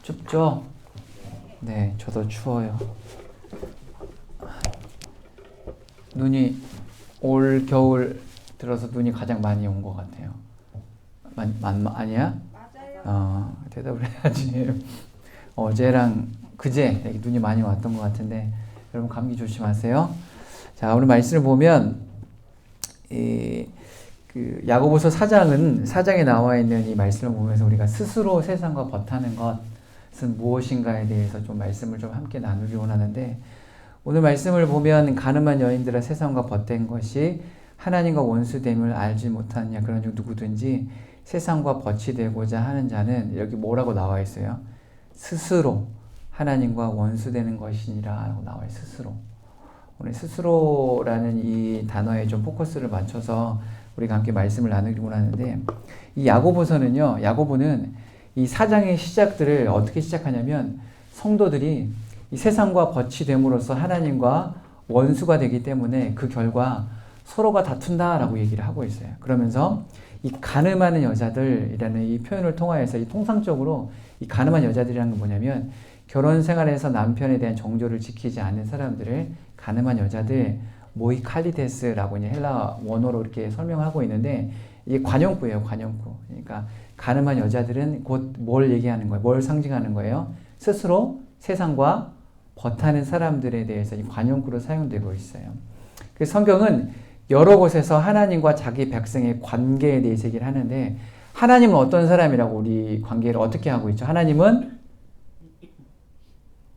춥죠? 네, 저도 추워요. 눈이 올 겨울 들어서 눈이 가장 많이 온 것 같아요. 아니야? 맞아요. 대답을 해야지. 어제랑 그제 눈이 많이 왔던 것 같은데 여러분 감기 조심하세요. 자, 오늘 말씀을 보면 야고보서 4장에 나와 있는 이 말씀을 보면서 우리가 스스로 세상과 벗하는 것은 무엇인가에 대해서 좀 말씀을 좀 함께 나누기 원하는데, 오늘 말씀을 보면 가늠한 여인들의 세상과 벗된 것이 하나님과 원수됨을 알지 못하느냐, 그런 중 누구든지 세상과 벗이 되고자 하는 자는, 여기 뭐라고 나와 있어요? 스스로 하나님과 원수되는 것이니라 라고 나와요. 스스로. 오늘 스스로라는 이 단어에 좀 포커스를 맞춰서 우리가 함께 말씀을 나누기로 하는데, 이 야고보는 이 4장의 시작들을 어떻게 시작하냐면, 성도들이 이 세상과 벗이 됨으로써 하나님과 원수가 되기 때문에 그 결과 서로가 다툰다라고 얘기를 하고 있어요. 그러면서 이 가늠하는 여자들이라는 이 표현을 통하여서, 이 통상적으로 이 가늠한 여자들이라는 건 뭐냐면, 결혼 생활에서 남편에 대한 정조를 지키지 않는 사람들을 가늠한 여자들, 모이칼리데스라고 이제 헬라 원어로 이렇게 설명하고 있는데, 이게 관용구예요, 관용구. 그러니까 가늠한 여자들은 곧 뭘 얘기하는 거예요? 뭘 상징하는 거예요? 스스로 세상과 벗하는 사람들에 대해서 이 관용구로 사용되고 있어요. 그 성경은 여러 곳에서 하나님과 자기 백성의 관계에 대해서 얘기를 하는데, 하나님은 어떤 사람이라고 우리 관계를 어떻게 하고 있죠? 하나님은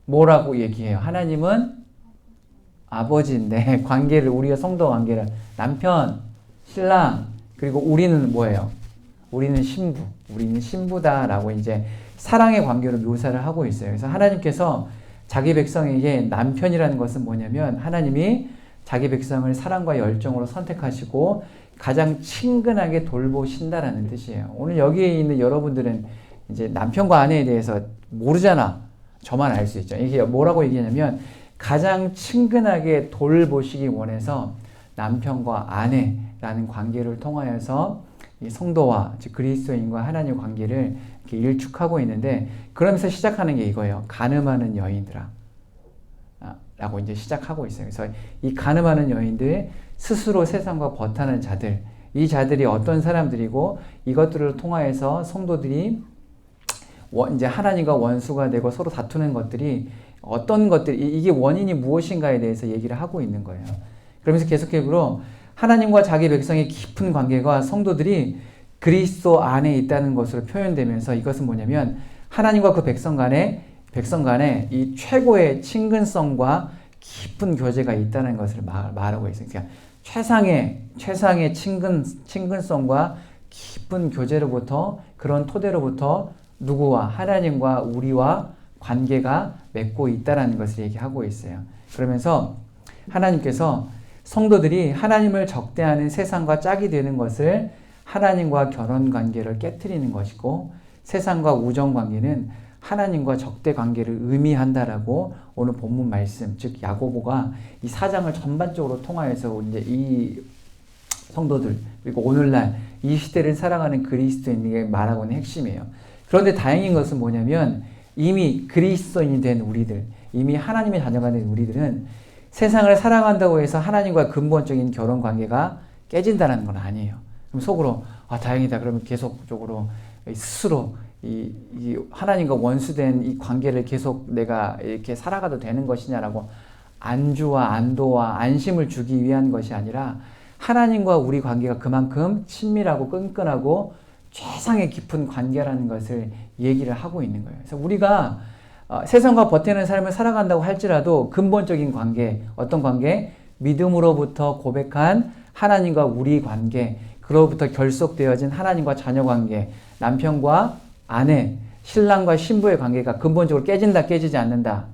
뭐라고 얘기해요? 하나님은 아버지인데, 관계를, 우리가 성도 관계를 남편, 신랑, 그리고 우리는 뭐예요? 우리는 신부다라고 이제 사랑의 관계로 묘사를 하고 있어요. 그래서 하나님께서 자기 백성에게 남편이라는 것은 뭐냐면, 하나님이 자기 백성을 사랑과 열정으로 선택하시고 가장 친근하게 돌보신다라는 뜻이에요. 오늘 여기에 있는 여러분들은 이제 남편과 아내에 대해서 모르잖아. 저만 알 수 있죠. 이게 뭐라고 얘기하냐면, 가장 친근하게 돌보시기 원해서 남편과 아내라는 관계를 통하여서 이 성도와, 즉 그리스도인과 하나님의 관계를 이렇게 일축하고 있는데, 그러면서 시작하는 게 이거예요. 가늠하는 여인들아 라고 이제 시작하고 있어요. 그래서 이 가늠하는 여인들, 스스로 세상과 벗하는 자들, 이 자들이 어떤 사람들이고, 이것들을 통하여서 성도들이 이제 하나님과 원수가 되고 서로 다투는 것들이 어떤 것들, 이게 원인이 무엇인가에 대해서 얘기를 하고 있는 거예요. 그러면서 계속적으로 하나님과 자기 백성의 깊은 관계가 성도들이 그리스도 안에 있다는 것으로 표현되면서, 이것은 뭐냐면 하나님과 그 백성 간에 이 최고의 친근성과 깊은 교제가 있다는 것을 말하고 있어요. 그러니까 최상의 친근성과 깊은 교제로부터, 그런 토대로부터 누구와, 하나님과 우리와 관계가 맺고 있다는 것을 얘기하고 있어요. 그러면서 하나님께서 성도들이 하나님을 적대하는 세상과 짝이 되는 것을 하나님과 결혼 관계를 깨트리는 것이고, 세상과 우정 관계는 하나님과 적대 관계를 의미한다라고 오늘 본문 말씀, 즉 야고보가 이 4장을 전반적으로 통하여서 이제 이 성도들, 그리고 오늘날 이 시대를 살아가는 그리스도인에게 말하고 있는 핵심이에요. 그런데 다행인 것은 뭐냐면, 이미 그리스도인이 된 우리들, 이미 하나님의 자녀가 된 우리들은 세상을 사랑한다고 해서 하나님과 근본적인 결혼 관계가 깨진다는 건 아니에요. 그럼 속으로 다행이다. 그러면 계속적으로 스스로 이 하나님과 원수된 이 관계를 계속 내가 이렇게 살아가도 되는 것이냐라고 안주와 안도와 안심을 주기 위한 것이 아니라, 하나님과 우리 관계가 그만큼 친밀하고 끈끈하고 최상의 깊은 관계라는 것을 얘기를 하고 있는 거예요. 그래서 우리가 세상과 벗어나는 삶을 살아간다고 할지라도 근본적인 관계, 어떤 관계? 믿음으로부터 고백한 하나님과 우리 관계, 그로부터 결속되어진 하나님과 자녀 관계, 남편과 아내, 신랑과 신부의 관계가 근본적으로 깨진다, 깨지지 않는다?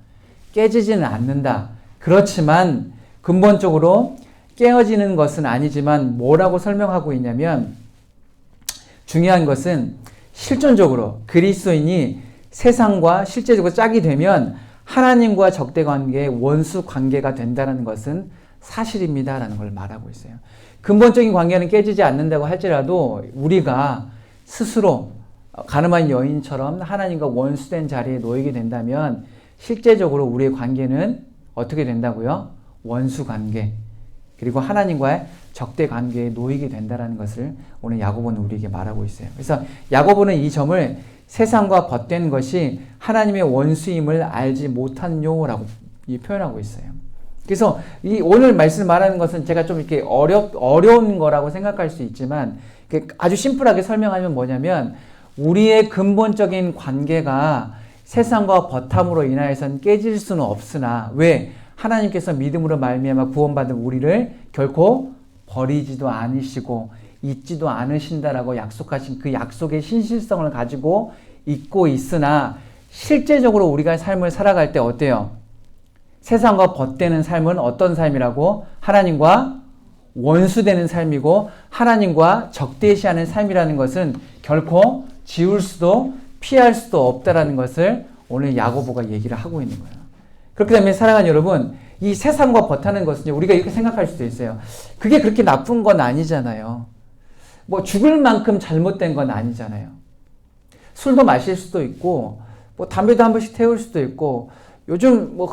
깨지지는 않는다. 그렇지만 근본적으로 깨어지는 것은 아니지만, 뭐라고 설명하고 있냐면, 중요한 것은 실존적으로 그리스도인이 세상과 실제적으로 짝이 되면 하나님과 적대 관계의 원수 관계가 된다는 것은 사실입니다라는 걸 말하고 있어요. 근본적인 관계는 깨지지 않는다고 할지라도 우리가 스스로 가늠한 여인처럼 하나님과 원수된 자리에 놓이게 된다면 실제적으로 우리의 관계는 어떻게 된다고요? 원수 관계, 그리고 하나님과의 적대 관계에 놓이게 된다는 것을 오늘 야고보는 우리에게 말하고 있어요. 그래서 야고보는 이 점을 세상과 벗된 것이 하나님의 원수임을 알지 못한요라고 표현하고 있어요. 그래서 이 오늘 말씀 말하는 것은 제가 좀 이렇게 어려운 거라고 생각할 수 있지만 아주 심플하게 설명하면 뭐냐면 우리의 근본적인 관계가 세상과 벗함으로 인하여서는 깨질 수는 없으나 왜? 하나님께서 믿음으로 말미암아 구원받은 우리를 결코 버리지도 않으시고 잊지도 않으신다라고 약속하신 그 약속의 신실성을 가지고 있고 있으나 실제적으로 우리가 삶을 살아갈 때 어때요? 세상과 벗되는 삶은 어떤 삶이라고? 하나님과 원수되는 삶이고 하나님과 적대시하는 삶이라는 것은 결코 지울 수도 피할 수도 없다라는 것을 오늘 야고보가 얘기를 하고 있는 거예요. 그렇기 때문에 사랑하는 여러분, 이 세상과 벗하는 것은 우리가 이렇게 생각할 수도 있어요. 그게 그렇게 나쁜 건 아니잖아요. 뭐 죽을 만큼 잘못된 건 아니잖아요. 술도 마실 수도 있고 뭐 담배도 한 번씩 태울 수도 있고 요즘 뭐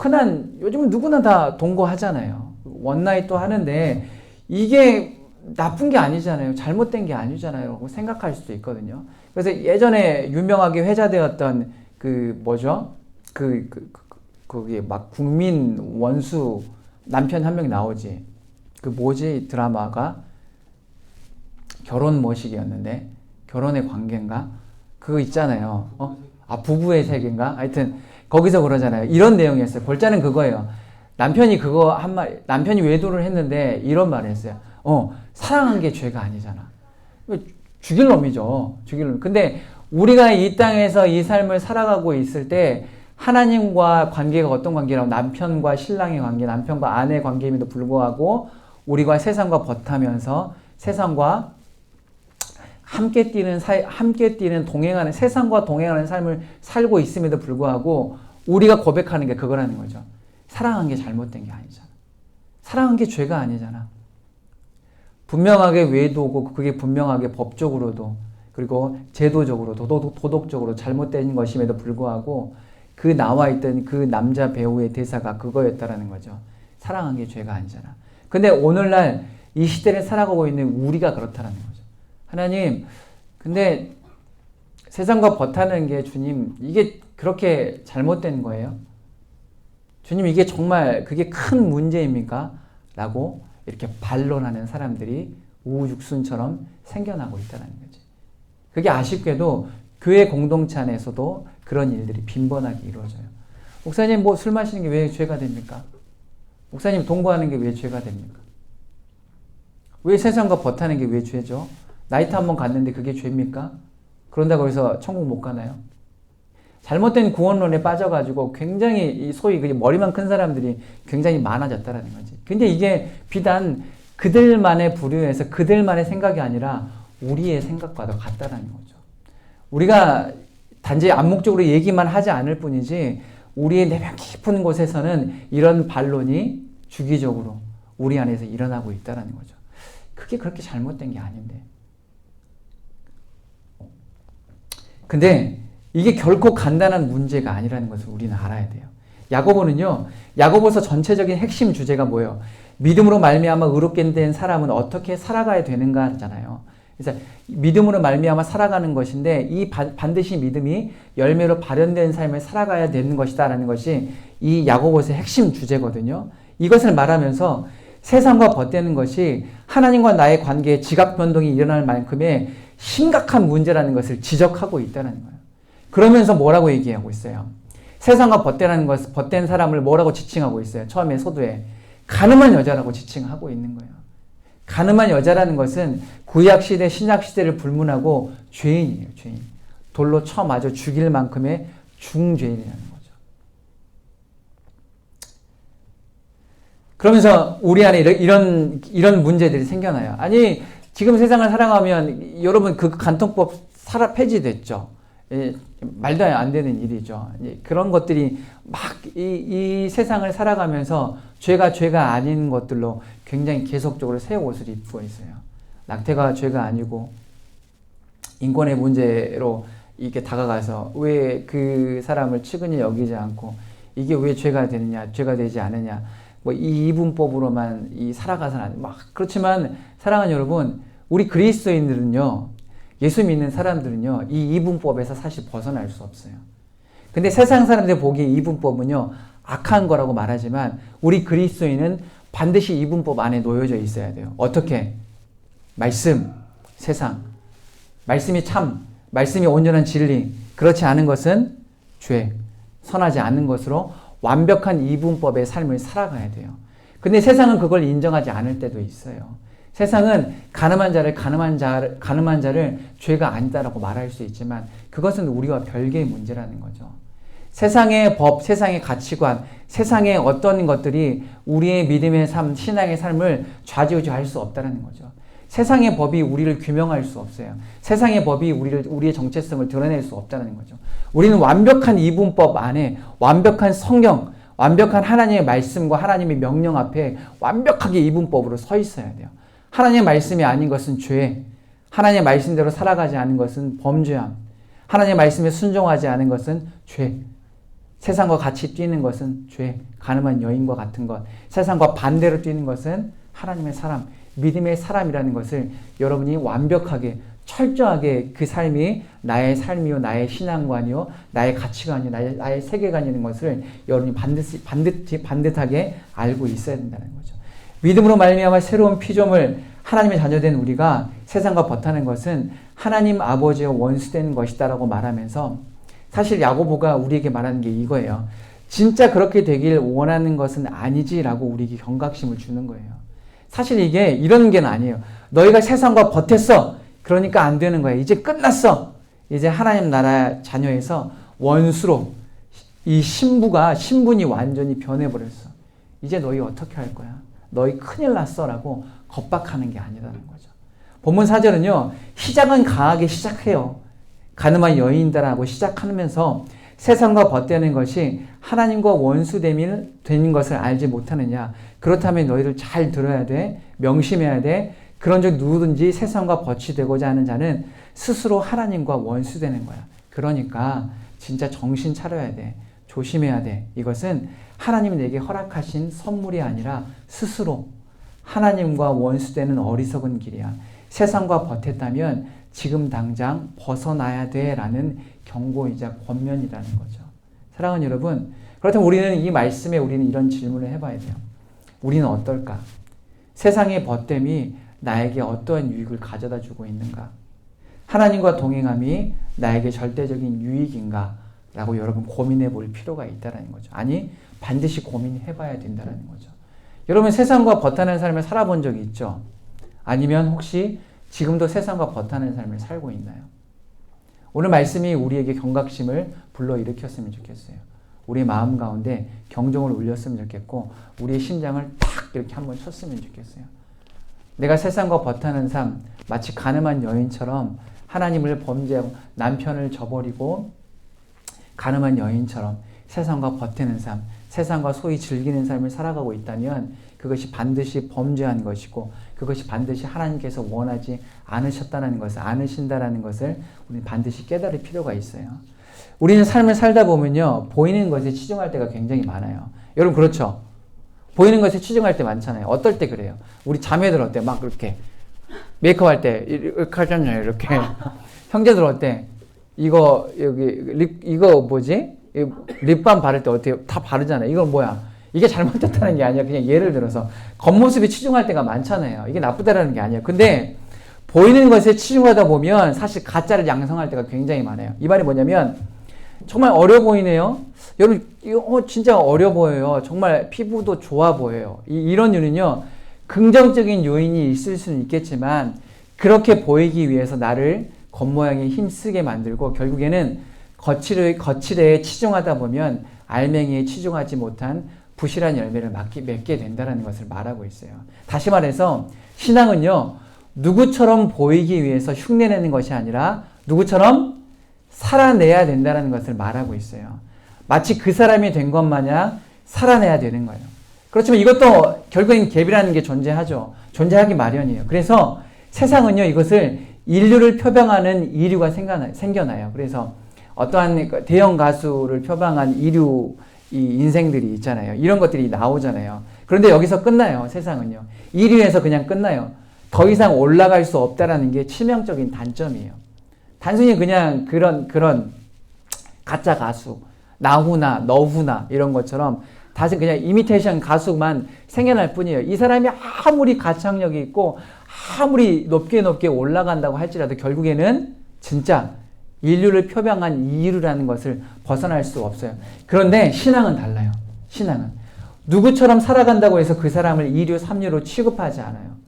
요즘은 누구나 다 동거하잖아요. 원나잇도 하는데 이게 나쁜 게 아니잖아요. 잘못된 게 아니잖아요. 라고 생각할 수도 있거든요. 그래서 예전에 유명하게 회자되었던 그게 막 국민 원수 남편 한 명 나오지. 드라마가 결혼 모식이었는데 결혼의 관계인가? 그거 있잖아요. 부부의 세계인가? 하여튼 거기서 그러잖아요. 이런 내용이었어요. 골자는 그거예요. 남편이 외도를 했는데 이런 말을 했어요. 사랑한 게 죄가 아니잖아. 죽일 놈이죠. 죽일 놈. 근데 우리가 이 땅에서 이 삶을 살아가고 있을 때 하나님과 관계가 어떤 관계라고 남편과 신랑의 관계, 남편과 아내의 관계임에도 불구하고 우리가 세상과 벗하면서 세상과 함께 뛰는 동행하는 세상과 동행하는 삶을 살고 있음에도 불구하고 우리가 고백하는 게 그거라는 거죠. 사랑한 게 잘못된 게 아니잖아. 사랑한 게 죄가 아니잖아. 분명하게 외도고 그게 분명하게 법적으로도 그리고 제도적으로도 도덕적으로 잘못된 것임에도 불구하고 그 나와 있던 그 남자 배우의 대사가 그거였다라는 거죠. 사랑한 게 죄가 아니잖아. 근데 오늘날 이 시대를 살아가고 있는 우리가 그렇다라는 거죠. 하나님, 근데 세상과 벗하는 게 주님, 이게 그렇게 잘못된 거예요? 주님, 이게 정말 그게 큰 문제입니까? 라고 이렇게 반론하는 사람들이 우후죽순처럼 생겨나고 있다는 거지. 그게 아쉽게도 교회 공동체 안에서도 그런 일들이 빈번하게 이루어져요. 목사님, 술 마시는 게 왜 죄가 됩니까? 목사님, 동거하는 게 왜 죄가 됩니까? 왜 세상과 벗하는 게 왜 죄죠? 나이트 한번 갔는데 그게 죄입니까? 그런다고 해서 천국 못 가나요? 잘못된 구원론에 빠져가지고 굉장히 소위 머리만 큰 사람들이 굉장히 많아졌다라는 거지. 근데 이게 비단 그들만의 부류에서 그들만의 생각이 아니라 우리의 생각과도 같다라는 거죠. 우리가 단지 암묵적으로 얘기만 하지 않을 뿐이지 우리의 내면 깊은 곳에서는 이런 반론이 주기적으로 우리 안에서 일어나고 있다는 거죠. 그게 그렇게 잘못된 게 아닌데. 근데 이게 결코 간단한 문제가 아니라는 것을 우리는 알아야 돼요. 야고보서 전체적인 핵심 주제가 뭐예요? 믿음으로 말미암아 의롭게 된 사람은 어떻게 살아가야 되는가 하잖아요. 그래서 믿음으로 말미암아 살아가는 것인데 이 반드시 믿음이 열매로 발현된 삶을 살아가야 되는 것이다라는 것이 이 야고보서의 핵심 주제거든요. 이것을 말하면서 세상과 벗되는 것이 하나님과 나의 관계에 지각 변동이 일어날 만큼의 심각한 문제라는 것을 지적하고 있다는 거예요. 그러면서 뭐라고 얘기하고 있어요? 세상과 벗된 사람을 뭐라고 지칭하고 있어요? 처음에 소두에 가늠한 여자라고 지칭하고 있는 거예요. 가늠한 여자라는 것은 구약시대, 신약시대를 불문하고 죄인이에요. 죄인. 돌로 쳐 맞아 죽일 만큼의 중죄인이라는 거죠. 그러면서 우리 안에 이런 문제들이 생겨나요. 아니, 지금 세상을 살아가면 여러분 그 간통법 폐지됐죠. 말도 안 되는 일이죠. 그런 것들이 막 이 세상을 살아가면서 죄가 아닌 것들로 굉장히 계속적으로 새 옷을 입고 있어요. 낙태가 죄가 아니고 인권의 문제로 이게 다가가서 왜 그 사람을 측은히 여기지 않고 이게 왜 죄가 되느냐, 죄가 되지 않느냐, 뭐 이 이분법으로만 살아가서는 안 돼. 막 그렇지만 사랑하는 여러분, 우리 그리스도인들은요, 예수 믿는 사람들은요, 이 이분법에서 사실 벗어날 수 없어요. 근데 세상 사람들 보기에 이분법은요, 악한 거라고 말하지만 우리 그리스도인은 반드시 이분법 안에 놓여져 있어야 돼요. 어떻게? 말씀, 세상. 말씀이 참, 말씀이 온전한 진리. 그렇지 않은 것은 죄. 선하지 않는 것으로 완벽한 이분법의 삶을 살아가야 돼요. 근데 세상은 그걸 인정하지 않을 때도 있어요. 세상은 가늠한 자를 죄가 아니다라고 말할 수 있지만 그것은 우리와 별개의 문제라는 거죠. 세상의 법, 세상의 가치관, 세상의 어떤 것들이 우리의 믿음의 삶, 신앙의 삶을 좌지우지할 수 없다는 거죠. 세상의 법이 우리를 규명할 수 없어요. 세상의 법이 우리의 정체성을 드러낼 수 없다는 거죠. 우리는 완벽한 이분법 안에, 완벽한 성경, 완벽한 하나님의 말씀과 하나님의 명령 앞에 완벽하게 이분법으로 서 있어야 돼요. 하나님의 말씀이 아닌 것은 죄, 하나님의 말씀대로 살아가지 않은 것은 범죄함, 하나님의 말씀에 순종하지 않은 것은 죄, 세상과 같이 뛰는 것은 죄, 가늠한 여인과 같은 것, 세상과 반대로 뛰는 것은 하나님의 사람, 믿음의 사람이라는 것을 여러분이 완벽하게 철저하게 그 삶이 나의 삶이요, 나의 신앙관이요, 나의 가치관이요, 나의 세계관이라는 것을 여러분이 반듯하게 알고 있어야 된다는 거죠. 믿음으로 말미암아 새로운 피조물, 하나님의 자녀된 우리가 세상과 벗하는 것은 하나님 아버지와 원수되는 것이다라고 말하면서 사실 야고보가 우리에게 말하는 게 이거예요. 진짜 그렇게 되길 원하는 것은 아니지라고 우리에게 경각심을 주는 거예요. 사실 이게 이런 게 아니에요. 너희가 세상과 벗했어. 그러니까 안 되는 거야. 이제 끝났어. 이제 하나님 나라 자녀에서 원수로 이 신분이 완전히 변해버렸어. 이제 너희 어떻게 할 거야? 너희 큰일 났어 라고 겁박하는 게 아니라는 거죠. 본문 4절은요. 시작은 강하게 시작해요. 가늠한 여인이다라고 시작하면서 세상과 벗대는 것이 하나님과 원수되는 것을 알지 못하느냐. 그렇다면 너희를 잘 들어야 돼. 명심해야 돼. 그런 적 누구든지 세상과 벗이 되고자 하는 자는 스스로 하나님과 원수되는 거야. 그러니까 진짜 정신 차려야 돼. 조심해야 돼. 이것은 하나님이 내게 허락하신 선물이 아니라 스스로 하나님과 원수되는 어리석은 길이야. 세상과 벗했다면 지금 당장 벗어나야 돼 라는 경고이자 권면이라는 거죠. 사랑하는 여러분, 그렇다면 우리는 이 말씀에 우리는 이런 질문을 해봐야 돼요. 우리는 어떨까? 세상의 벗됨이 나에게 어떠한 유익을 가져다 주고 있는가? 하나님과 동행함이 나에게 절대적인 유익인가? 라고 여러분 고민해 볼 필요가 있다는 거죠. 아니, 반드시 고민해 봐야 된다는 거죠. 여러분 세상과 벗하는 삶을 살아본 적이 있죠? 아니면 혹시 지금도 세상과 벗하는 삶을 살고 있나요? 오늘 말씀이 우리에게 경각심을 불러일으켰으면 좋겠어요. 우리의 마음 가운데 경종을 울렸으면 좋겠고 우리의 심장을 탁 이렇게 한번 쳤으면 좋겠어요. 내가 세상과 벗하는 삶, 마치 가늠한 여인처럼 하나님을 범죄하고 남편을 저버리고 가늠한 여인처럼 세상과 벗대는 삶, 세상과 소위 즐기는 삶을 살아가고 있다면 그것이 반드시 범죄한 것이고 그것이 반드시 하나님께서 원하지 않으신다는 것을 우리는 반드시 깨달을 필요가 있어요. 우리는 삶을 살다 보면요. 보이는 것에 치중할 때가 굉장히 많아요. 여러분 그렇죠? 보이는 것에 치중할 때 많잖아요. 어떨 때 그래요? 우리 자매들 어때? 막 이렇게 메이크업 할 때 이렇게 하잖아요. 이렇게. 형제들 어때? 이거 뭐지? 립밤 바를 때 어때요? 다 바르잖아요. 이건 뭐야? 이게 잘못됐다는 게 아니라 그냥 예를 들어서 겉모습에 치중할 때가 많잖아요. 이게 나쁘다라는 게 아니에요. 근데 보이는 것에 치중하다 보면 사실 가짜를 양성할 때가 굉장히 많아요. 이 말이 뭐냐면 정말 어려 보이네요. 여러분 이거 진짜 어려 보여요. 정말 피부도 좋아 보여요. 이런 이유는요. 긍정적인 요인이 있을 수는 있겠지만 그렇게 보이기 위해서 나를 겉모양에 힘쓰게 만들고 결국에는 거칠에 치중하다 보면 알맹이에 치중하지 못한 부실한 열매를 맺게 된다는 것을 말하고 있어요. 다시 말해서 신앙은요. 누구처럼 보이기 위해서 흉내내는 것이 아니라 누구처럼 살아내야 된다는 것을 말하고 있어요. 마치 그 사람이 된 것 마냥 살아내야 되는 거예요. 그렇지만 이것도 결국엔 갭이라는 게 존재하죠. 존재하기 마련이에요. 그래서 세상은요. 이것을 인류를 표방하는 이류가 생겨나요. 그래서 어떠한 대형 가수를 표방한 이류 인생들이 있잖아요. 이런 것들이 나오잖아요. 그런데 여기서 끝나요. 세상은요. 이류에서 그냥 끝나요. 더 이상 올라갈 수 없다라는 게 치명적인 단점이에요. 단순히 그냥 그런 가짜 가수, 나후나 너후나 이런 것처럼 다시 그냥 이미테이션 가수만 생겨날 뿐이에요. 이 사람이 아무리 가창력이 있고 아무리 높게 올라간다고 할지라도 결국에는 진짜 인류를 표방한 이유라는 것을 벗어날 수 없어요. 그런데 신앙은 달라요. 신앙은 누구처럼 살아간다고 해서 그 사람을 2류, 3류로 취급하지 않아요.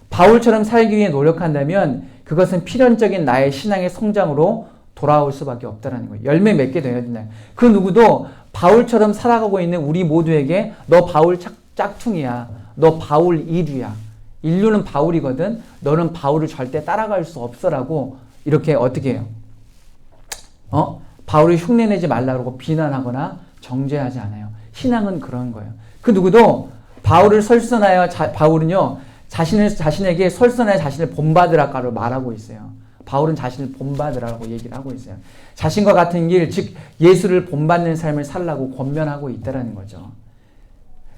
바울처럼 살기 위해 노력한다면 그것은 필연적인 나의 신앙의 성장으로 돌아올 수밖에 없다는 거예요. 열매 맺게 되어야 된다. 그 누구도 바울처럼 살아가고 있는 우리 모두에게 너 바울 짝퉁이야. 너 바울 2류야. 인류는 바울이거든. 너는 바울을 절대 따라갈 수 없어라고 이렇게 어떻게 해요? 바울을 흉내내지 말라고 비난하거나 정죄하지 않아요. 신앙은 그런 거예요. 그 누구도 바울을 설선하여 바울은요 자신에게 설선하여 자신을 본받으라고 말하고 있어요. 바울은 자신을 본받으라고 얘기를 하고 있어요. 자신과 같은 길, 즉 예수를 본받는 삶을 살라고 권면하고 있다는 거죠.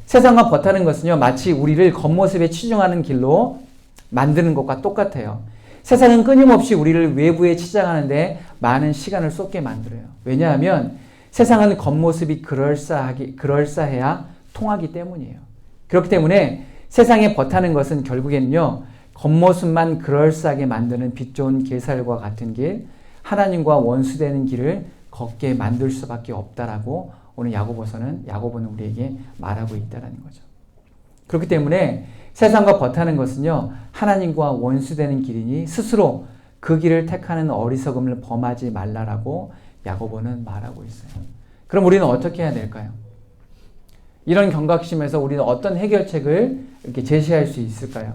세상과 버타는 것은요 마치 우리를 겉모습에 치중하는 길로 만드는 것과 똑같아요. 세상은 끊임없이 우리를 외부에 치장하는데 많은 시간을 쏟게 만들어요. 왜냐하면 세상은 겉모습이 그럴싸해야 통하기 때문이에요. 그렇기 때문에 세상에 버타는 것은 결국에는요 겉모습만 그럴싸하게 만드는 빛 좋은 게살과 같은 길, 하나님과 원수되는 길을 걷게 만들 수밖에 없다라고 오늘 야고보는 우리에게 말하고 있다는 거죠. 그렇기 때문에 세상과 버타는 것은요 하나님과 원수되는 길이니 스스로 그 길을 택하는 어리석음을 범하지 말라라고 야고보는 말하고 있어요. 그럼 우리는 어떻게 해야 될까요? 이런 경각심에서 우리는 어떤 해결책을 이렇게 제시할 수 있을까요?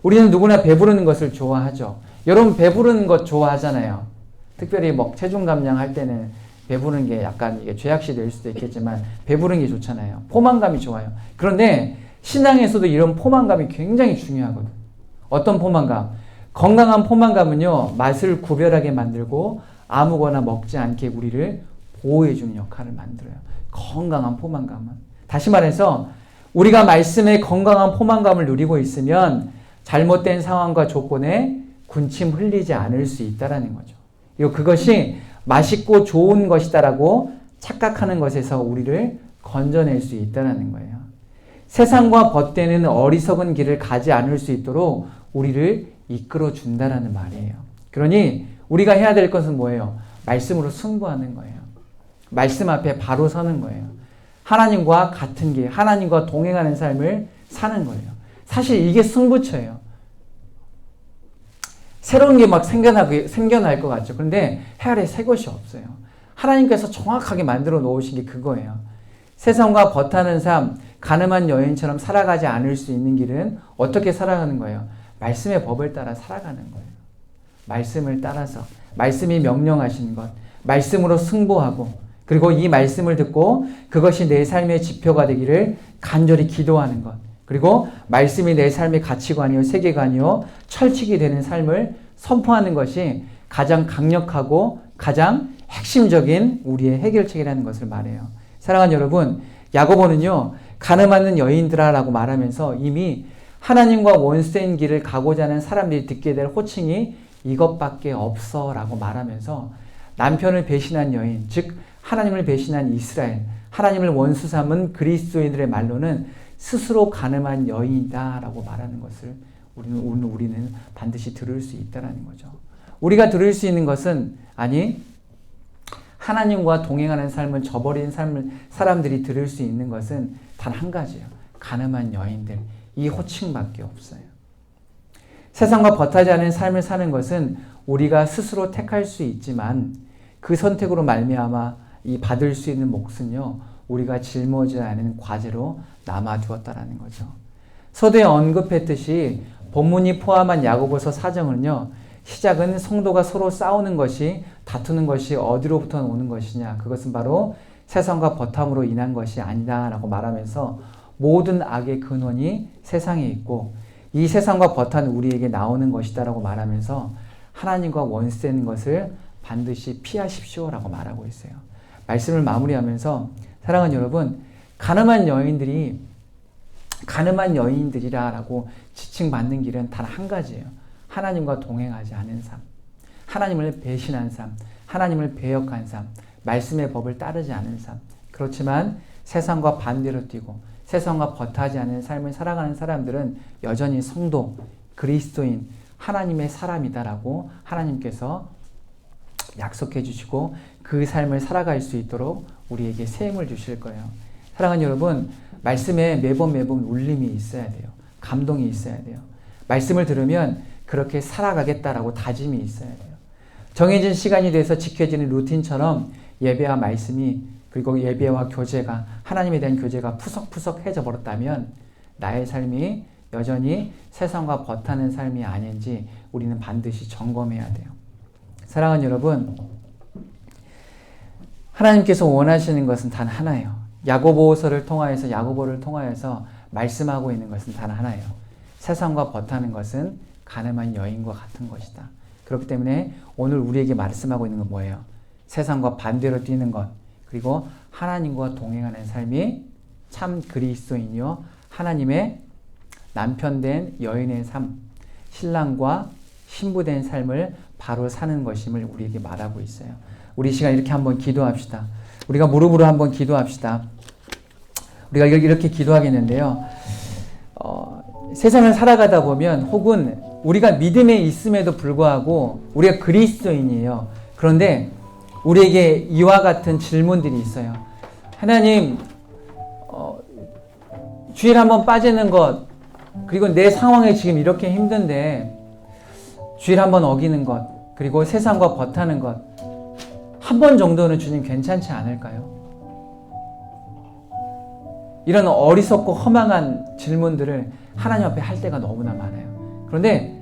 우리는 누구나 배부르는 것을 좋아하죠. 여러분 배부르는 것 좋아하잖아요. 특별히 체중 감량할 때는 배부르는 게 약간 이게 죄악시 될 수도 있겠지만 배부르는 게 좋잖아요. 포만감이 좋아요. 그런데 신앙에서도 이런 포만감이 굉장히 중요하거든. 어떤 포만감? 건강한 포만감은요 맛을 구별하게 만들고 아무거나 먹지 않게 우리를 보호해주는 역할을 만들어요. 건강한 포만감은. 다시 말해서 우리가 말씀의 건강한 포만감을 누리고 있으면 잘못된 상황과 조건에 군침 흘리지 않을 수 있다는 거죠. 그것이 맛있고 좋은 것이다라고 착각하는 것에서 우리를 건져낼 수 있다는 거예요. 세상과 벗대는 어리석은 길을 가지 않을 수 있도록 우리를 이끌어 준다는 말이에요. 그러니 우리가 해야 될 것은 뭐예요? 말씀으로 승부하는 거예요. 말씀 앞에 바로 서는 거예요. 하나님과 같은 길, 하나님과 동행하는 삶을 사는 거예요. 사실 이게 승부처예요. 새로운 게 생겨날 것 같죠. 그런데 헤아려 새 것이 없어요. 하나님께서 정확하게 만들어 놓으신 게 그거예요. 세상과 버타는 삶, 가늠한 여인처럼 살아가지 않을 수 있는 길은 어떻게 살아가는 거예요? 말씀의 법을 따라 살아가는 거예요. 말씀을 따라서, 말씀이 명령하시는 것, 말씀으로 승부하고, 그리고 이 말씀을 듣고 그것이 내 삶의 지표가 되기를 간절히 기도하는 것, 그리고 말씀이 내 삶의 가치관이요, 세계관이요, 철칙이 되는 삶을 선포하는 것이 가장 강력하고 가장 핵심적인 우리의 해결책이라는 것을 말해요. 사랑하는 여러분, 야고보는요, 가늠하는 여인들아라고 말하면서 이미 하나님과 원수된 길을 가고자 하는 사람들이 듣게 될 호칭이 이것밖에 없어 라고 말하면서 남편을 배신한 여인, 즉 하나님을 배신한 이스라엘, 하나님을 원수 삼은 그리스도인들의 말로는 스스로 가늠한 여인이다 라고 말하는 것을 우리는 반드시 들을 수 있다는 거죠. 우리가 들을 수 있는 것은 하나님과 동행하는 삶을 저버린 사람들이 들을 수 있는 것은 단 한 가지예요. 가늠한 여인들, 이 호칭밖에 없어요. 세상과 버타지 않은 삶을 사는 것은 우리가 스스로 택할 수 있지만 그 선택으로 말미암아 이 받을 수 있는 몫은요, 우리가 짊어져야 하는 과제로 남아두었다라는 거죠. 서두에 언급했듯이 본문이 포함한 야고보서 4장은요, 시작은 성도가 서로 싸우는 것이, 다투는 것이 어디로부터 오는 것이냐, 그것은 바로 세상과 버탐으로 인한 것이 아니다 라고 말하면서 모든 악의 근원이 세상에 있고 이 세상과 버탄 우리에게 나오는 것이다 라고 말하면서 하나님과 원수되는 것을 반드시 피하십시오라고 말하고 있어요. 말씀을 마무리하면서 사랑하는 여러분, 가늠한 여인들이라고 지칭받는 길은 단 한 가지예요. 하나님과 동행하지 않은 삶, 하나님을 배신한 삶, 하나님을 배역한 삶, 말씀의 법을 따르지 않은 삶. 그렇지만 세상과 반대로 뛰고 세상과 버타지 않은 삶을 살아가는 사람들은 여전히 성도, 그리스도인, 하나님의 사람이다라고 하나님께서 약속해 주시고 그 삶을 살아갈 수 있도록 우리에게 새 힘을 주실 거예요. 사랑하는 여러분, 말씀에 매번 울림이 있어야 돼요. 감동이 있어야 돼요. 말씀을 들으면 그렇게 살아가겠다라고 다짐이 있어야 돼요. 정해진 시간이 돼서 지켜지는 루틴처럼 예배와 말씀이, 그리고 예배와 교제가, 하나님에 대한 교제가 푸석푸석해져 버렸다면 나의 삶이 여전히 세상과 버타는 삶이 아닌지 우리는 반드시 점검해야 돼요. 사랑하는 여러분, 하나님께서 원하시는 것은 단 하나예요. 야고보를 통하여서 말씀하고 있는 것은 단 하나예요. 세상과 버타는 것은 가늠한 여인과 같은 것이다. 그렇기 때문에 오늘 우리에게 말씀하고 있는 건 뭐예요? 세상과 반대로 뛰는 것, 그리고 하나님과 동행하는 삶이 참 그리스도인이요 하나님의 남편된 여인의 삶, 신랑과 신부된 삶을 바로 사는 것임을 우리에게 말하고 있어요. 우리 시간 이렇게 한번 기도합시다. 우리가 무릎으로 한번 기도합시다. 우리가 이렇게 기도하겠는데요. 세상을 살아가다 보면, 혹은 우리가 믿음에 있음에도 불구하고 우리가 그리스도인이에요. 그런데 우리에게 이와 같은 질문들이 있어요. 하나님, 주일 한번 빠지는 것, 그리고 내 상황이 지금 이렇게 힘든데 주일 한번 어기는 것, 그리고 세상과 버타는 것, 한 번 정도는 주님 괜찮지 않을까요? 이런 어리석고 허망한 질문들을 하나님 앞에 할 때가 너무나 많아요. 그런데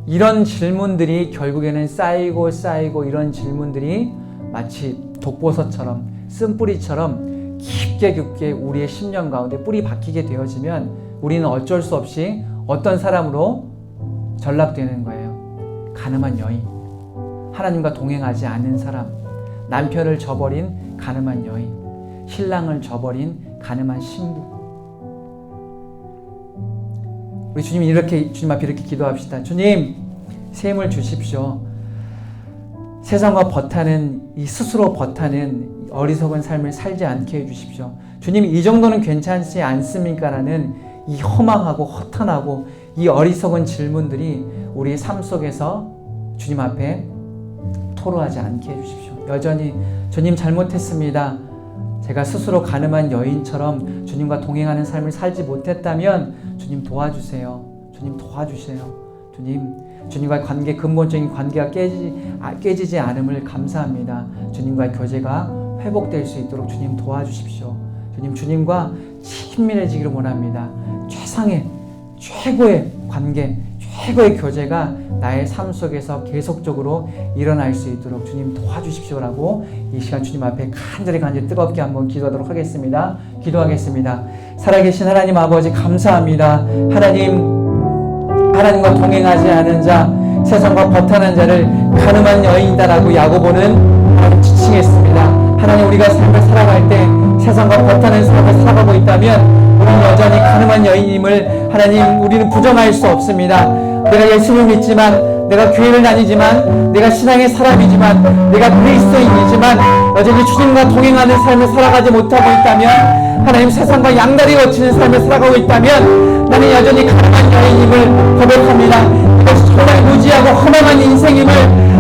이런 질문들이 결국에는 쌓이고 이런 질문들이 마치 독버섯처럼, 쓴뿌리처럼 깊게 우리의 심령 가운데 뿌리 박히게 되어지면 우리는 어쩔 수 없이 어떤 사람으로 전락되는 거예요. 가늠한 여인, 하나님과 동행하지 않는 사람, 남편을 저버린 가늠한 여인, 신랑을 저버린 가늠한 신부. 우리 주님 앞에 이렇게 기도합시다. 주님, 새 힘을 주십시오. 세상과 버타는, 이 스스로 버타는 어리석은 삶을 살지 않게 해주십시오. 주님, 이 정도는 괜찮지 않습니까? 라는 이 허망하고 허탄하고 이 어리석은 질문들이 우리의 삶 속에서 주님 앞에 토로하지 않게 해주십시오. 여전히 주님 잘못했습니다. 제가 스스로 가늠한 여인처럼 주님과 동행하는 삶을 살지 못했다면 주님 도와주세요. 주님 도와주세요. 주님과의 관계, 근본적인 관계가 깨지지 않음을 감사합니다. 주님과의 교제가 회복될 수 있도록 주님 도와주십시오. 주님과 친밀해지기를 원합니다. 최고의 관계, 최고의 교제가 나의 삶 속에서 계속적으로 일어날 수 있도록 주님 도와주십시오라고 이 시간 주님 앞에 간절히 뜨겁게 한번 기도하도록 하겠습니다. 기도하겠습니다. 살아계신 하나님 아버지, 감사합니다. 하나님과 동행하지 않은 자, 세상과 버타는 자를 가늠한 여인이다라고 야고보는 지칭했습니다. 하나님, 우리가 삶을 살아갈 때 세상과 버타는 삶을 살아가고 있다면 우리는 여전히 가늠한 여인임을 하나님, 우리는 부정할 수 없습니다. 내가 예수를 믿지만, 내가 교회를 다니지만, 내가 신앙의 사람이지만, 내가 그리스도인이지만 여전히 주님과 동행하는 삶을 살아가지 못하고 있다면, 하나님, 세상과 양다리 거치는 삶을 살아가고 있다면 나는 여전히 가늠한 여인임을 고백합니다. 이것이 정말 무지하고 허망한 인생임을,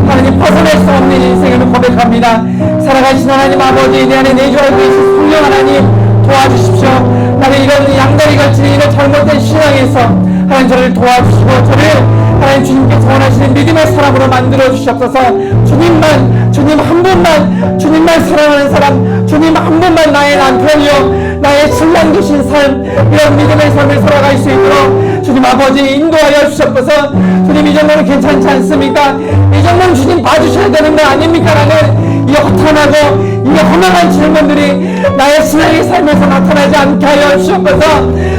하나님, 벗어날 수 없는 인생임을 고백합니다. 살아가신 하나님 아버지, 내 안에 내주하고 계신 성령 하나님 도와주십시오. 나는 이런 양다리 걸치는 이런 잘못된 신앙에서 하나님 저를 도와주시고, 저를 하나님 주님께서 원하시는 믿음의 사람으로 만들어 주시옵소서. 주님 한 분만, 주님만 사랑하는 사람, 주님 한 분만 나의 남편이요 나의 신랑 되신 삶, 이런 믿음의 삶을 살아갈 수 있도록 주님 아버지 인도하여 주시옵소서. 주님, 이 정도는 괜찮지 않습니까? 이 정도는 주님 봐주셔야 되는 거 아닙니까? 라는 이 허탄하고 이 허망한 질문들이 나의 신앙의 삶에서 나타나지 않게 하여 주옵소서.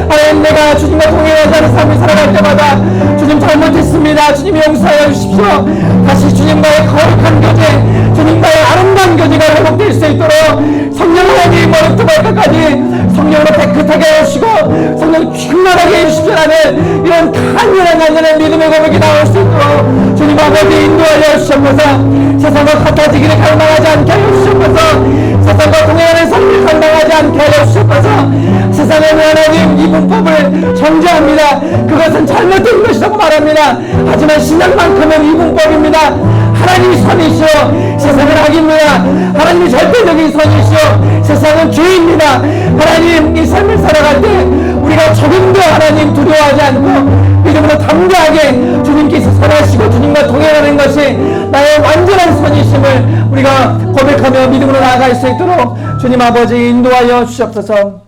하나님, 내가 주님과 동행하지 않은 삶을 살아갈 때마다 주님 잘못했습니다. 주님 용서하여 주십시오. 다시 주님과의 거룩한 교제, 주님과의 아름다운 교제가 회복될 수 있도록 성령 하나님 머리부터 발끝까지 성령으로 깨끗하게 하시고 성령 충만하게 해주십시오라는 이런 간절한 믿음의 고백이 나올 수 있도록 주님 아버지 인도하여 주시옵소서. 세상과 같아지기를 갈망하지 않게 하여 주시옵소서. 세상과 동행하는 삶을 갈망하지 않게 하여 주시옵소서. 세상의 하나님 이분법을 정죄합니다. 그것은 잘못된 것이라고 말합니다. 하지만 신앙만큼은 이분법입니다. 하나님이 선이시오, 세상은 악입니다. 하나님이 절대적인 선이시오, 세상은 죄입니다. 하나님, 이 삶을 살아갈 때 우리가 조금도 하나님 두려워하지 않고 믿음으로 담대하게 주님께서 선하시고 주님과 동행하는 것이 나의 완전한 선이심을 우리가 고백하며 믿음으로 나아갈 수 있도록 주님 아버지 인도하여 주시옵소서.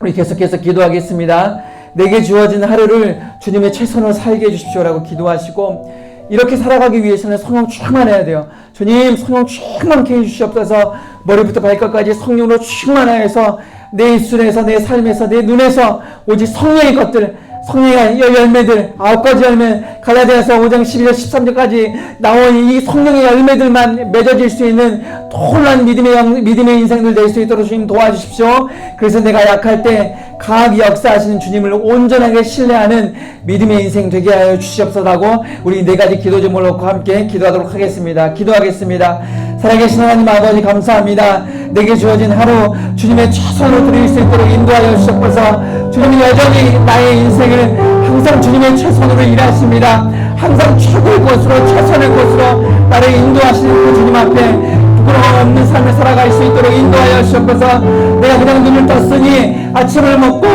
우리 계속해서 기도하겠습니다. 내게 주어진 하루를 주님의 최선으로 살게 해주십시오라고 기도하시고, 이렇게 살아가기 위해서는 성령 충만해야 돼요. 주님, 성령 충만케 해주시옵소서. 머리부터 발끝까지 성령으로 충만하여서 내 입술에서, 내 삶에서, 내 눈에서 오직 성령의 것들, 성령의 열매들, 9가지 열매, 갈라디아서 5장 11절 13절까지 나온 이 성령의 열매들만 맺어질 수 있는 놀라운 믿음의 인생들 될 수 있도록 주님 도와주십시오. 그래서 내가 약할 때 강하게 역사하시는 주님을 온전하게 신뢰하는 믿음의 인생 되게 하여 주시옵소서라고 우리 4가지 기도 제목을 놓고 함께 기도하도록 하겠습니다. 기도하겠습니다. 살아계신 하나님 아버지 감사합니다. 내게 주어진 하루 주님의 최선으로 드릴 수 있도록 인도하여 주시옵소서. 주님이 여전히 나의 인생을 항상 주님의 최선으로 일하십니다. 항상 최고의 곳으로, 최선의 곳으로 나를 인도하시는 그 주님 앞에 부끄러움 없는 삶을 살아갈 수 있도록 인도하여 주시옵소서. 내가 그냥 눈을 떴으니 아침을 먹고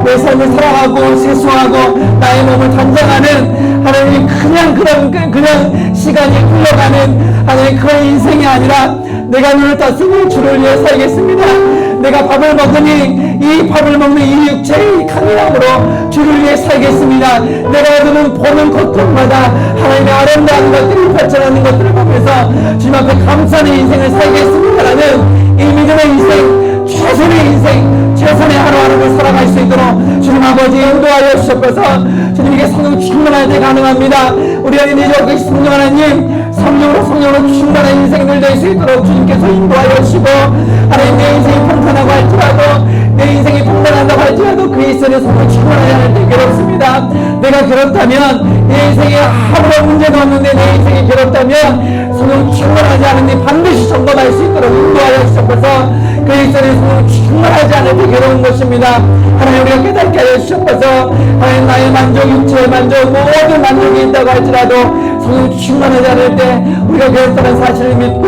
내 삶을 살아가고 세수하고 나의 몸을 단장하는 하나님, 그냥 시간이 흘러가는 하나님 그런 인생이 아니라 내가 눈을 떴으니 주를 위해 살겠습니다. 내가 밥을 먹으니 이 밥을 먹는 이 육체의 강인함으로 주를 위해 살겠습니다. 내가 보는 곳곳마다 하나님의 아름다운 것들이 펼쳐나는 것들을 보면서 주님 앞에 감사하는 인생을 살겠습니다라는 이 믿음의 인생, 최선의 인생, 최선의 하루하루를 살아갈 수 있도록 주님 아버지 인도하여 주셔서 주님에게 성령 충만할 때 가능합니다. 우리 어린 이제 성령 하나님, 성령으로 충만한 인생들 될 수 있도록 주님께서 인도하여 주시고, 하나님 내 인생이 평탄하고 할지라도, 내 인생이 평탄한다고 할지라도 그 일선에 성령 충만하지 않을 때 괴롭습니다. 내가 괴롭다면 내 인생에 아무런 문제도 없는데 내 인생이 괴롭다면 성령 충만하지 않은데 반드시 점검할 수 있도록 인도하여 주셔서 그 일선에 성령 충만하지 않을 때 괴로운 것입니다. 하나님 우리가 깨닫게 하여 주셔서 하나님 나의 만족, 육체의 만족, 모든 만족이 있다고 할지라도 성령 충만하지 않을 때 우리가 괴롭다는 사실을 믿고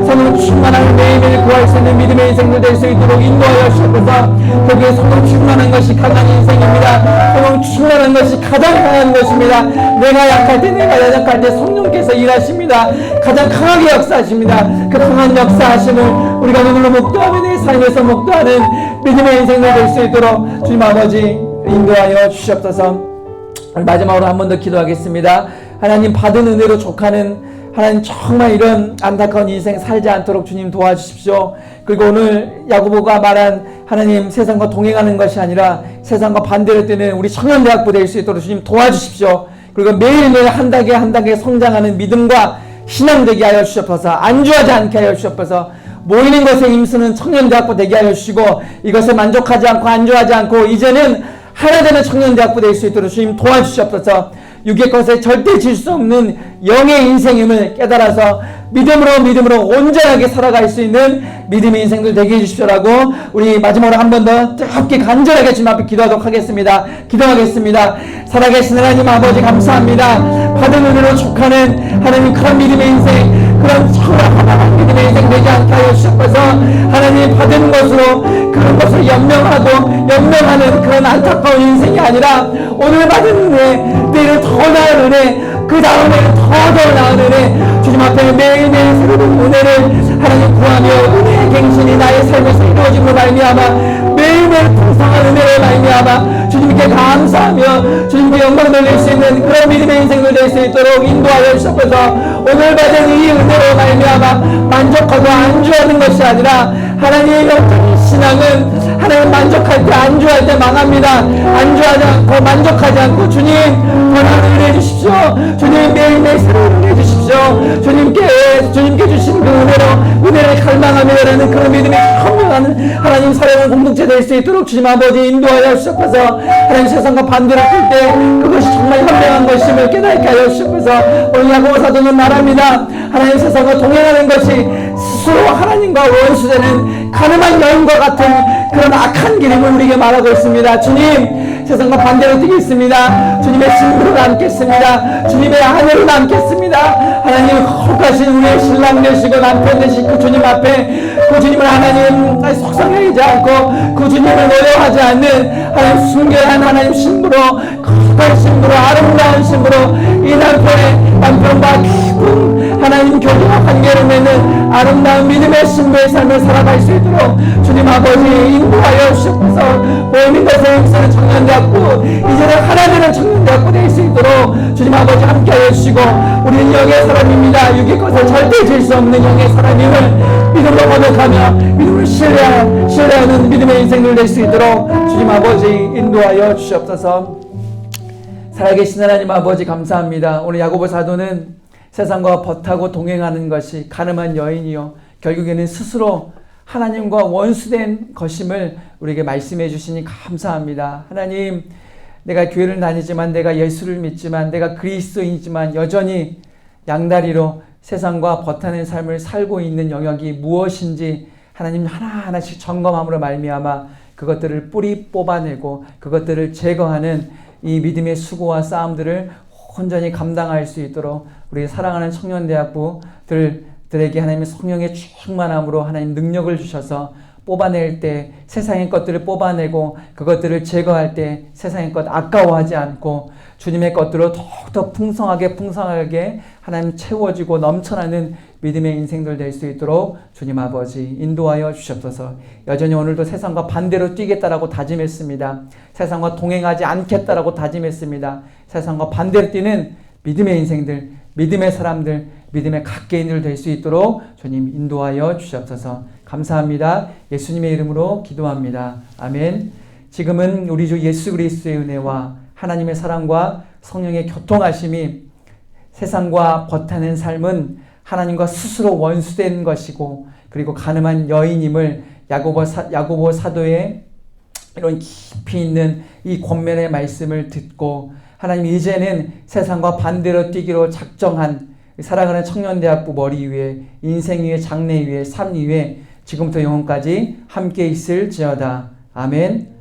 성령 충만한 매일매일 구할 수 있는 믿음의 인생들 될 수 있도록 인도하여 주셔서 거기에 성령 충만한 것이 강한 인생입니다. 성령 충만한 것이 가장 강한 것입니다. 내가 약할 때, 내가 연약할 때 성령께서 일하십니다. 가장 강하게 역사하십니다. 그 강한 역사하심을 우리가 눈으로 목도하며 내 삶에서 목도하는 믿음의 인생들 될 수 있도록 주님 아버지 인도하여 주시옵소서. 마지막으로 한 번 더 기도하겠습니다. 하나님, 받은 은혜로 족하는 하나님, 정말 이런 안타까운 인생 살지 않도록 주님 도와주십시오. 그리고 오늘 야고보가 말한 하나님, 세상과 동행하는 것이 아니라 세상과 반대로 뛰는 우리 청년대학부 될 수 있도록 주님 도와주십시오. 그리고 매일매일 한 단계 성장하는 믿음과 신앙 되게 하여 주시옵소서. 안주하지 않게 하여 주시옵소서. 모이는 것에 힘쓰는 청년대학부 되게 하여 주시고, 이것에 만족하지 않고 안주하지 않고 이제는 하나 되는 청년대학부 될 수 있도록 주님 도와주시옵소서. 육의 것에 절대 질 수 없는 영의 인생임을 깨달아서 믿음으로 온전하게 살아갈 수 있는 믿음의 인생들 되게 해주십시오라고 우리 마지막으로 한 번 더 뜨겁게 간절하게 주님 앞에 기도하도록 하겠습니다. 기도하겠습니다. 살아계신 하나님 아버지 감사합니다. 받은 은혜로 족하는 하나님 그런 믿음의 인생, 그런 청량한 믿음의 인생 되지 않게 하여 주셔서 하나님 받은 것으로 그런 것을 연명하는 그런 안타까운 인생이 아니라 오늘 받은 은혜, 내일은 더 나은 은혜, 그 다음에는 더 나은 은혜, 주님 앞에 매일매일 새로운 은혜를 하나님 구하며 은혜의 갱신이 나의 삶에서 이루어짐으로 말미암아 매일매일 풍성한 은혜를 말미암아 주님께 감사하며 주님께 영광 돌릴 수 있는 그런 믿음의 인생을 될 수 있도록 인도하여 주셔서 오늘 받은 이 은혜로 말미암아 만족하고 안주하는 것이 아니라 하나님의 영적인 신앙은 하나님 만족할 때 안주할 때 망합니다. 안주하지 않고 만족하지 않고 주님 번영을 은혜 주십시오. 주님 매일매일 새로운 은혜 주십시오. 주님께 주신 그 은혜를 갈망하며라는 그런 믿음이 현명한 하나님 사랑하는 공동체 될 수 있도록 주님 아버지 인도하여 주옵소서. 하나님 세상과 반대로 뛸 때 그것이 정말 현명한 것임을 깨닫게 하여 주옵소서. 오늘 야고보 사도는 말합니다. 하나님 세상과 동행하는 것이 스스로 하나님과 원수되는 가늠한 여인과 같은 그런 악한 길임을 우리에게 말하고 있습니다. 주님, 세상과 반대로 뛰겠습니다. 주님의 신부로 남겠습니다. 주님의 아내로 남겠습니다. 하나님 거룩하신 우리의 신랑 되시고 남편 되시고 그 주님 앞에 그 주님을 하나님 속상해하지 않고 그 주님을 노려하지 않는 하나님 순결한 하나님 신부로, 거룩한 신부로, 아름다운 신부로 이 남편과 깊은 하나님 교제와 관계를 맺는 아름다운 믿음의 신부의 삶을 살아갈 수 있도록 주님 아버지 인도하여 주옵소서. 모이는 것의 역사는 청년대학부, 이제는 하나님의 청년대학부 될 수 있도록 주님 아버지 함께하여 주시고, 우리는 영의 사람입니다. 육의 것을 절대 질 수 없는 영의 사람임을 믿음으로 고백하며 믿음을 신뢰하는 믿음의 인생을 낼 수 있도록 주님 아버지 인도하여 주시옵소서. 살아계신 하나님 아버지 감사합니다. 오늘 야고보 사도는 세상과 벗하고 동행하는 것이 가늠한 여인이요 결국에는 스스로 하나님과 원수된 것임을 우리에게 말씀해 주시니 감사합니다. 하나님, 내가 교회를 다니지만, 내가 예수를 믿지만, 내가 그리스도인이지만 여전히 양다리로 세상과 벗하는 삶을 살고 있는 영역이 무엇인지 하나님 하나하나씩 점검함으로 말미암아 그것들을 뿌리 뽑아내고 그것들을 제거하는 이 믿음의 수고와 싸움들을 온전히 감당할 수 있도록 우리 사랑하는 청년대학부들에게 하나님의 성령의 충만함으로 하나님 능력을 주셔서 뽑아낼 때 세상의 것들을 뽑아내고 그것들을 제거할 때 세상의 것 아까워하지 않고 주님의 것들로 더욱더 풍성하게 하나님 채워지고 넘쳐나는 믿음의 인생들 될 수 있도록 주님 아버지 인도하여 주시옵소서. 여전히 오늘도 세상과 반대로 뛰겠다라고 다짐했습니다. 세상과 동행하지 않겠다라고 다짐했습니다. 세상과 반대로 뛰는 믿음의 인생들, 믿음의 사람들, 믿음의 각개인들 될 수 있도록 주님 인도하여 주시옵소서. 감사합니다. 예수님의 이름으로 기도합니다. 아멘. 지금은 우리 주 예수 그리스도의 은혜와 하나님의 사랑과 성령의 교통하심이 세상과 벗하는 삶은 하나님과 스스로 원수된 것이고 그리고 가늠한 여인임을 야고보 사도의 이런 깊이 있는 이 권면의 말씀을 듣고 하나님 이제는 세상과 반대로 뛰기로 작정한 사랑하는 청년대학부 머리 위에 인생 위에 장래 위에 삶 위에 지금부터 영원까지 함께 있을지어다. 아멘.